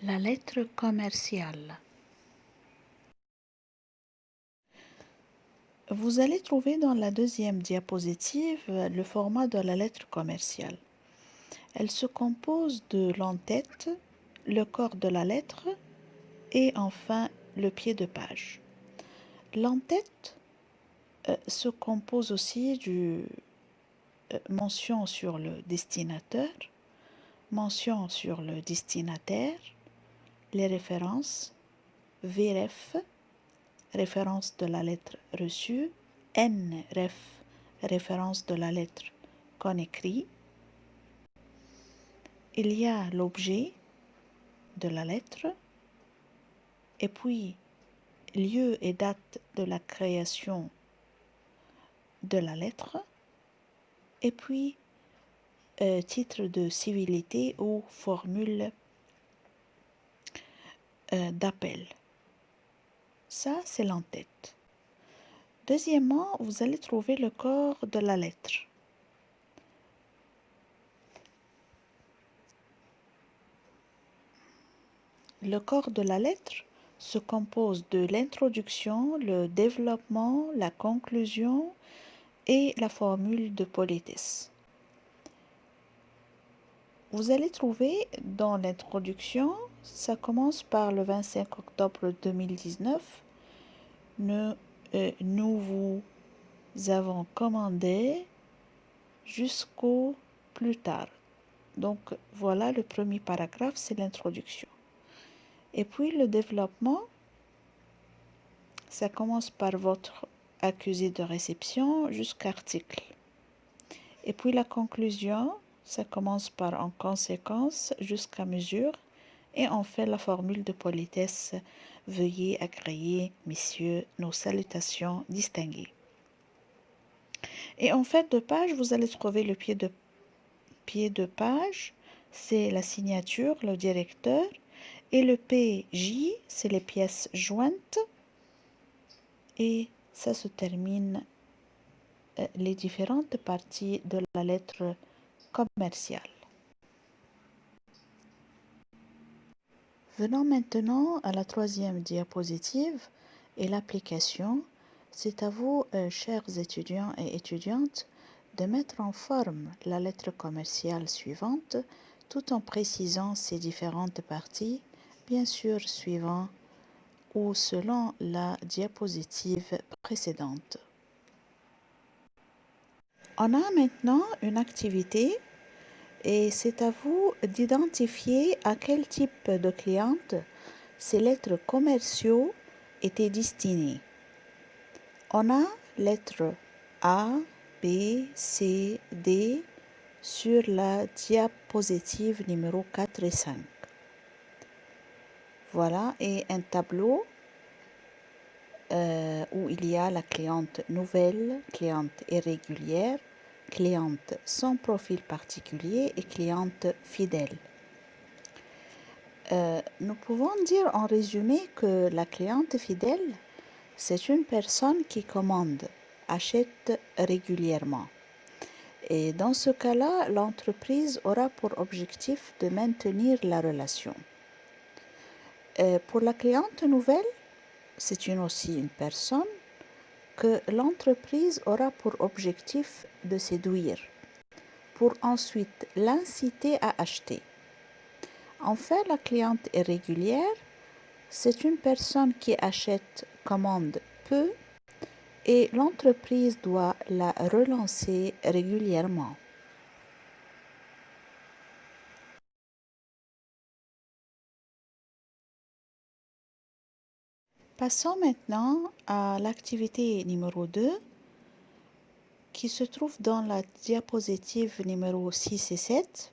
La lettre commerciale. Vous allez trouver dans la deuxième diapositive le format de la lettre commerciale. Elle se compose de l'entête, le corps de la lettre et enfin le pied de page. L'entête se compose aussi du mention sur le destinateur, mention sur le destinataire, les références, VREF, référence de la lettre reçue, NREF, référence de la lettre qu'on écrit. Il y a l'objet de la lettre, et puis lieu et date de la création de la lettre, et puis titre de civilité ou formule d'appel. Ça, c'est l'entête. Deuxièmement, vous allez trouver le corps de la lettre. Le corps de la lettre se compose de l'introduction, le développement, la conclusion et la formule de politesse. Vous allez trouver dans l'introduction, ça commence par le 25 octobre 2019. Nous vous avons commandé jusqu'au plus tard. Donc voilà le premier paragraphe, c'est l'introduction. Et puis le développement, ça commence par votre accusé de réception jusqu'à article. Et puis la conclusion, ça commence par en conséquence jusqu'à mesure. Et on fait la formule de politesse. Veuillez agréer, messieurs, nos salutations distinguées. Et en fait de page, vous allez trouver le pied de page, c'est la signature, le directeur. Et le PJ, c'est les pièces jointes. Et ça se termine les différentes parties de la lettre commerciale. Venons maintenant à la troisième diapositive et l'application. C'est à vous, chers étudiants et étudiantes, de mettre en forme la lettre commerciale suivante tout en précisant ses différentes parties, bien sûr suivant ou selon la diapositive précédente. On a maintenant une activité et c'est à vous d'identifier à quel type de cliente ces lettres commerciaux étaient destinées. On a lettres A, B, C, D sur la diapositive numéro 4 et 5. Voilà, et un tableau où il y a la cliente nouvelle, cliente irrégulière, cliente sans profil particulier et cliente fidèle. Nous pouvons dire en résumé que la cliente fidèle, c'est une personne qui commande, achète régulièrement. Et dans ce cas-là, l'entreprise aura pour objectif de maintenir la relation. Pour la cliente nouvelle, c'est aussi une personne que l'entreprise aura pour objectif de séduire, pour ensuite l'inciter à acheter. Enfin, la cliente irrégulière, c'est une personne qui achète, commande peu et l'entreprise doit la relancer régulièrement. Passons maintenant à l'activité numéro 2 qui se trouve dans la diapositive numéro 6 et 7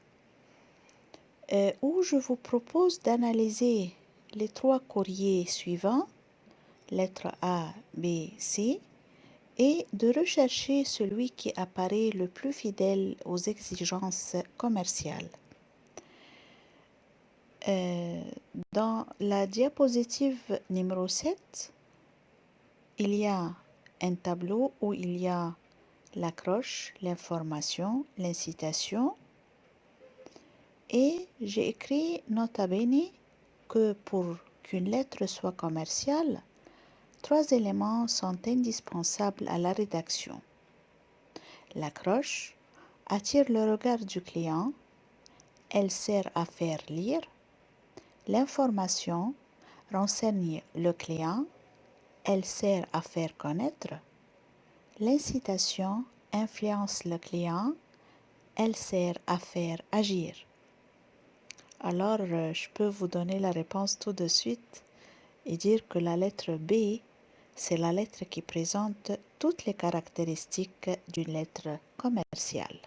où je vous propose d'analyser les 3 courriers suivants, lettres A, B, C, et de rechercher celui qui apparaît le plus fidèle aux exigences commerciales. Dans la diapositive numéro 7, il y a un tableau où il y a l'accroche, l'information, l'incitation. Et j'ai écrit nota bene que pour qu'une lettre soit commerciale, 3 éléments sont indispensables à la rédaction. L'accroche attire le regard du client, elle sert à faire lire. L'information renseigne le client, elle sert à faire connaître. L'incitation influence le client, elle sert à faire agir. Alors, je peux vous donner la réponse tout de suite et dire que la lettre B, c'est la lettre qui présente toutes les caractéristiques d'une lettre commerciale.